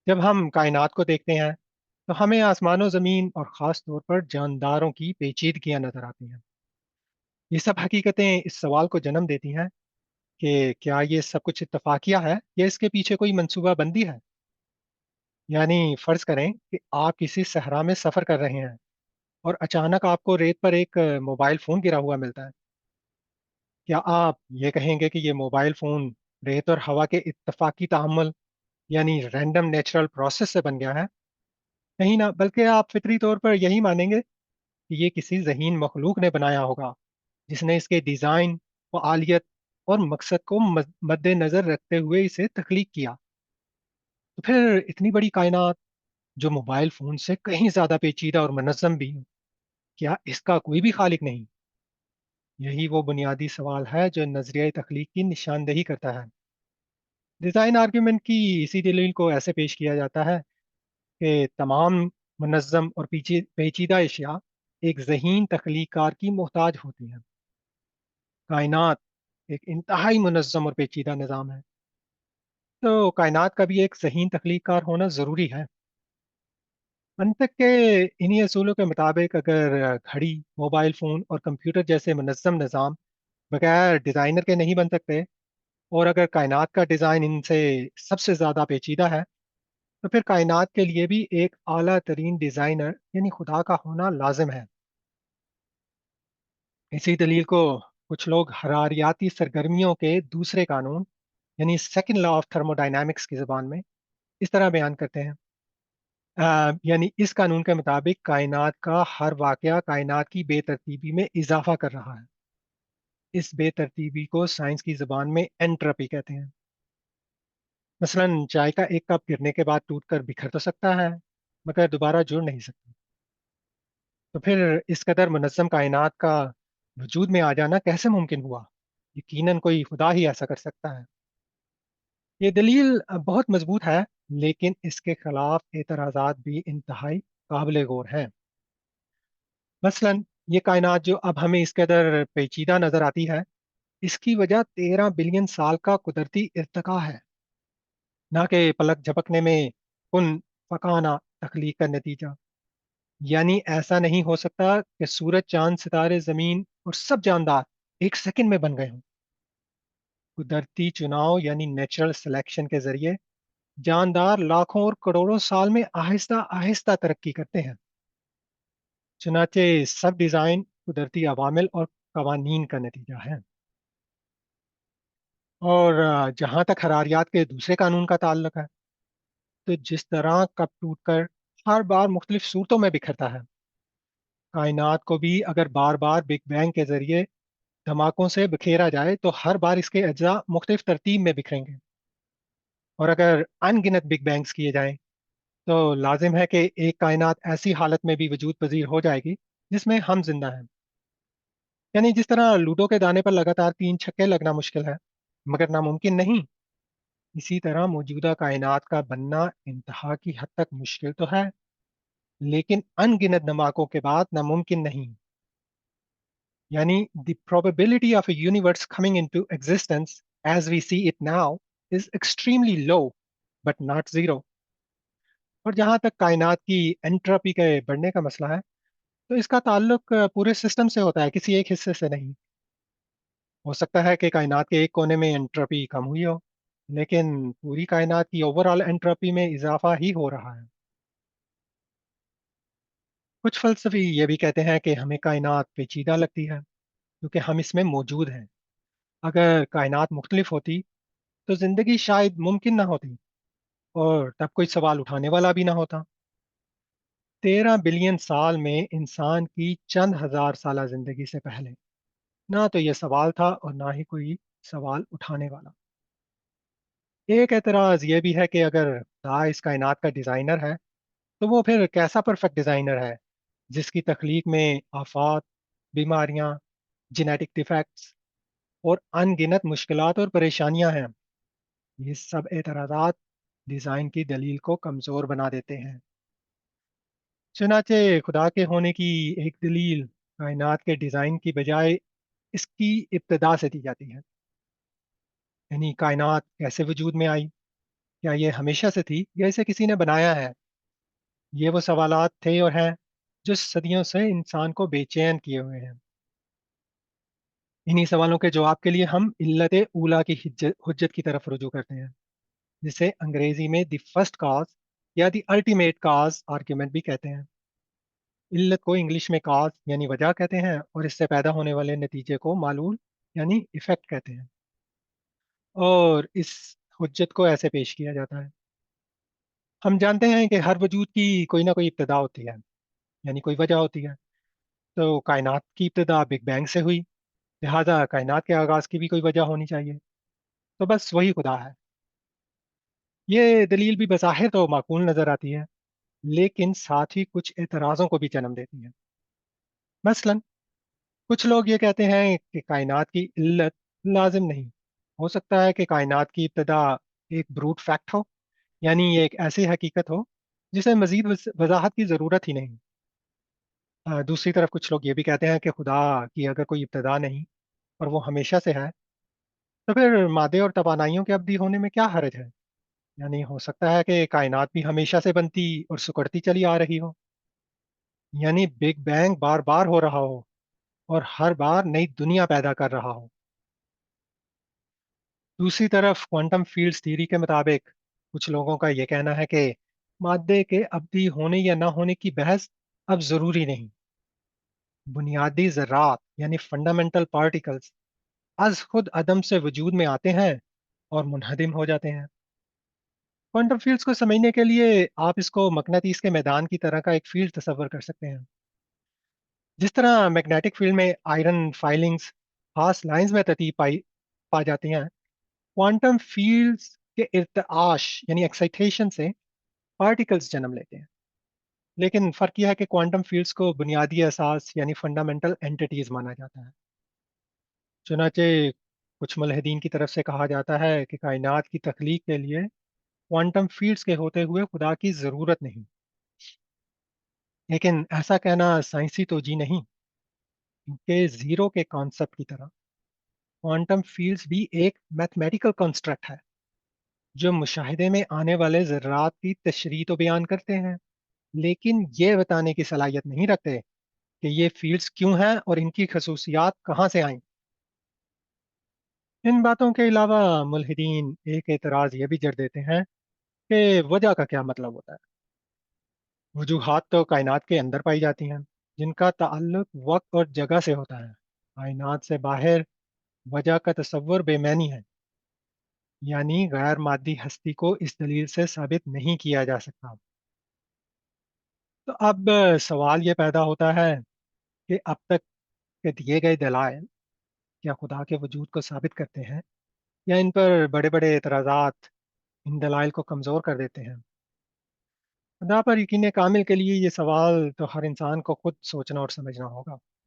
जब हम कायनात को देखते हैं तो हमें आसमानो ज़मीन और ख़ास तौर पर जानदारों की पेचीदगियां नज़र आती हैं। ये सब हकीकतें इस सवाल को जन्म देती हैं कि क्या ये सब कुछ इत्तफाकिया है या इसके पीछे कोई मंसूबा बंदी है। यानी फ़र्ज़ करें कि आप किसी सहरा में सफ़र कर रहे हैं और अचानक आपको रेत पर एक मोबाइल फ़ोन गिरा हुआ मिलता है। क्या आप ये कहेंगे कि ये मोबाइल फ़ोन रेत और हवा के इत्तफाकी तामुल यानी रैंडम नेचुरल प्रोसेस से बन गया है? नहीं ना, बल्कि आप फितरी तौर पर यही मानेंगे कि ये किसी ज़हीन मखलूक ने बनाया होगा, जिसने इसके डिज़ाइन, फ़आलियत और मकसद को मद्देनज़र रखते हुए इसे तख्लीक किया। तो फिर इतनी बड़ी कायनात, जो मोबाइल फ़ोन से कहीं ज़्यादा पेचीदा और मुनज़्ज़म भी है, क्या इसका कोई भी खालिक नहीं? यही वो बुनियादी सवाल है जो नज़रिया तख्लीक की निशानदही करता है। डिज़ाइन आर्ग्यूमेंट की इसी दलील को ऐसे पेश किया जाता है कि तमाम मुनज़्ज़म और पेचीदा अशिया एक ज़हीन तख्लीक़कार की मोहताज होती हैं। कायनात एक इंतहाई मुनज़्ज़म और पेचीदा निज़ाम है, तो कायनात का भी एक ज़हीन तख्लीक़कार होना ज़रूरी है। मंतक के इन्हीं असूलों के मुताबिक अगर घड़ी, मोबाइल फ़ोन और कंप्यूटर जैसे मुनज़्ज़म निज़ाम बगैर डिज़ाइनर के नहीं बन सकते, और अगर कायनात का डिज़ाइन इनसे सबसे ज़्यादा पेचीदा है, तो फिर कायनात के लिए भी एक आला तरीन डिज़ाइनर यानी खुदा का होना लाजिम है। इसी दलील को कुछ लोग हरारियाती सरगर्मियों के दूसरे कानून यानी सेकंड लॉ ऑफ थर्मोडायनामिक्स की ज़बान में इस तरह बयान करते हैं। यानी इस कानून के मुताबिक कायनात का हर वाक़या कायनात की बेतरतीबी में इजाफा कर रहा है। इस बेतरतीबी को साइंस की ज़बान में एंट्रोपी कहते हैं। मसलन चाय का एक कप गिरने के बाद टूटकर बिखर तो सकता है, मगर दोबारा जुड़ नहीं सकता। तो फिर इस कदर मुनज़्ज़म कायनात का वजूद में आ जाना कैसे मुमकिन हुआ? यकीनन कोई खुदा ही ऐसा कर सकता है। ये दलील बहुत मजबूत है, लेकिन इसके खिलाफ एतराज़ात भी इंतहाई काबिल गौर हैं। मसलन ये कायनात जो अब हमें इस कदर पेचीदा नज़र आती है, इसकी वजह 13 बिलियन साल का कुदरती इर्तिका है, ना कि पलक झपकने में कुन फ़काना तख्लीक का नतीजा। यानी ऐसा नहीं हो सकता कि सूरज, चाँद, सितारे, ज़मीन और सब जानदार एक सेकंड में बन गए हों। कुदरती चुनाव यानी नेचुरल सिलेक्शन के ज़रिए जानदार लाखों और करोड़ों साल में आहिस्ता-आहिस्ता तरक्की करते हैं। चुनांचे सब डिज़ाइन कुदरती अवामिल और कवानीन का नतीजा है। और जहाँ तक हरारियात के दूसरे कानून का ताल्लुक है, तो जिस तरह कप टूटकर हर बार मुख्तलिफ सूरतों में बिखरता है, कायनात को भी अगर बार-बार बिग बैंग के ज़रिए धमाकों से बिखेरा जाए, तो हर बार इसके अज्जा मुख्तलिफ तरतीब में बिखरेंगे। और अगर अनगिनत बिग बैंग्स किए जाएँ, तो लाज़िम है कि एक कायनात ऐसी हालत में भी वजूद पज़ीर हो जाएगी, जिसमें हम ज़िंदा हैं। यानी जिस तरह लूडो के दाने पर लगातार 3 छक्के लगना मुश्किल है, मगर नामुमकिन नहीं, इसी तरह मौजूदा कायनात का बनना इंतहा की हद तक मुश्किल तो है, लेकिन अनगिनत धमाकों के बाद नामुमकिन नहीं। यानी the probability of a universe coming into existence as we see it now is extremely low, but not zero. और जहाँ तक कायनात की एंट्रोपी के बढ़ने का मसला है, तो इसका ताल्लुक पूरे सिस्टम से होता है, किसी एक हिस्से से नहीं। हो सकता है कि कायनात के एक कोने में एंट्रोपी कम हुई हो, लेकिन पूरी कायनात की ओवरऑल एंट्रोपी में इजाफा ही हो रहा है। कुछ फ़लसफ़ी ये भी कहते हैं कि हमें कायनात पेचीदा लगती है, क्योंकि हम इसमें मौजूद हैं। अगर कायनात मुख्तलिफ होती, तो ज़िंदगी शायद मुमकिन ना होती, और तब कोई सवाल उठाने वाला भी ना होता। 13 बिलियन साल में इंसान की चंद हज़ार साला ज़िंदगी से पहले ना तो ये सवाल था और ना ही कोई सवाल उठाने वाला। एक एतराज़ ये भी है कि अगर खुदा इस कायनात का डिज़ाइनर है, तो वो फिर कैसा परफेक्ट डिज़ाइनर है, जिसकी तख्लीक में आफ़ात, बीमारियाँ, जेनेटिक डिफेक्ट्स और अनगिनत मुश्किलात और परेशानियाँ हैं। ये सब एतराज़ात डिज़ाइन की दलील को कमज़ोर बना देते हैं। चुनांचे खुदा के होने की एक दलील कायनात के डिज़ाइन की बजाय इसकी इब्तिदा से दी जाती है। यानी कायनात कैसे वजूद में आई, क्या ये हमेशा से थी या इसे किसी ने बनाया है? ये वो सवालात थे और हैं जो सदियों से इंसान को बेचैन किए हुए हैं। इन्हीं सवालों के जवाब के लिए हम इल्लत ऊला की हुज्जत की तरफ रुजू करते हैं, जिसे अंग्रेजी में द फर्स्ट काज या द अल्टीमेट काज आर्ग्यूमेंट भी कहते हैं। इल्लत को इंग्लिश में काज यानी वजह कहते हैं और इससे पैदा होने वाले नतीजे को मालूल यानी इफेक्ट कहते हैं। और इस हुज्जत को ऐसे पेश किया जाता है। हम जानते हैं कि हर वजूद की कोई ना कोई इब्तदा होती है, यानी कोई वजह होती है। तो कायनात की इब्तदा बिग बैंग से हुई, लिहाजा कायनात के आगाज की भी कोई वजह होनी चाहिए। तो बस वही खुदा है। ये दलील भी बज़ाहिर तो माकूल नजर आती है, लेकिन साथ ही कुछ एतराज़ों को भी जन्म देती है। मसलन कुछ लोग ये कहते हैं कि कायनात की इल्लत लाजिम नहीं। हो सकता है कि कायनात की इब्तदा एक ब्रूट फैक्ट हो, यानी ये एक ऐसी हकीकत हो जिसे मजीद वजाहत की ज़रूरत ही नहीं। दूसरी तरफ कुछ लोग ये भी कहते हैं कि खुदा की अगर कोई इब्तदा नहीं और वो हमेशा से है, तो फिर मादे और तवानाइयों के अब्दी होने में क्या हर्ज है। यानी हो सकता है कि कायनात भी हमेशा से बनती और सिकुड़ती चली आ रही हो, यानी बिग बैंग बार बार हो रहा हो और हर बार नई दुनिया पैदा कर रहा हो। दूसरी तरफ क्वांटम फील्ड्स थ्योरी के मुताबिक कुछ लोगों का यह कहना है कि मादे के अब्दी होने या ना होने की बहस अब जरूरी नहीं। बुनियादी ज़रात यानी फंडामेंटल पार्टिकल्स अज खुद अदम से वजूद में आते हैं और मुनहदिम हो जाते हैं। क्वांटम फील्ड्स को समझने के लिए आप इसको मकनातीस के मैदान की तरह का एक फील्ड तस्वर कर सकते हैं। जिस तरह मैग्नेटिक फील्ड में आयरन फाइलिंग्स खास लाइंस में तरतीब पाई पा जाती हैं, क्वांटम फील्ड्स के इर्तआश यानी एक्साइटेशन से पार्टिकल्स जन्म लेते हैं। लेकिन फ़र्क यह है कि क्वांटम फील्ड्स को बुनियादी एहसास यानी फंडामेंटल एंटिटीज माना जाता है। चुनाचे कुछ मुल्हिदीन की तरफ से कहा जाता है कि कायनात की तख्लीक के लिए क्वांटम फील्ड्स के होते हुए खुदा की ज़रूरत नहीं। लेकिन ऐसा कहना साइंसी तोजी नहीं, क्योंकि ज़ीरो के कॉन्सेप्ट की तरह क्वांटम फील्ड्स भी एक मैथमेटिकल कंस्ट्रक्ट है जो मुशाहिदे में आने वाले ज़र्रात की तशरीह तो बयान करते हैं, लेकिन ये बताने की सलाहियत नहीं रखते कि ये फील्ड्स क्यों हैं और इनकी खसूसियात कहाँ से आईं। इन बातों के अलावा मुल्हिदीन एक एतराज़ ये भी जड़ देते हैं कि वजह का क्या मतलब होता है। वजूहात तो कायनात के अंदर पाई जाती हैं, जिनका ताल्लुक वक्त और जगह से होता है। कायनात से बाहर वजह का तस्वुर बेमैनी है, यानी गैर मादी हस्ती को इस दलील से साबित नहीं किया जा सकता। तो अब सवाल ये पैदा होता है कि अब तक के दिए गए दलाइल क्या खुदा के वजूद को साबित करते हैं, या इन पर बड़े बड़े एतराज़ात इन दलाइल को कमज़ोर कर देते हैं। खुदा पर यकीन कामिल के लिए ये सवाल तो हर इंसान को खुद सोचना और समझना होगा।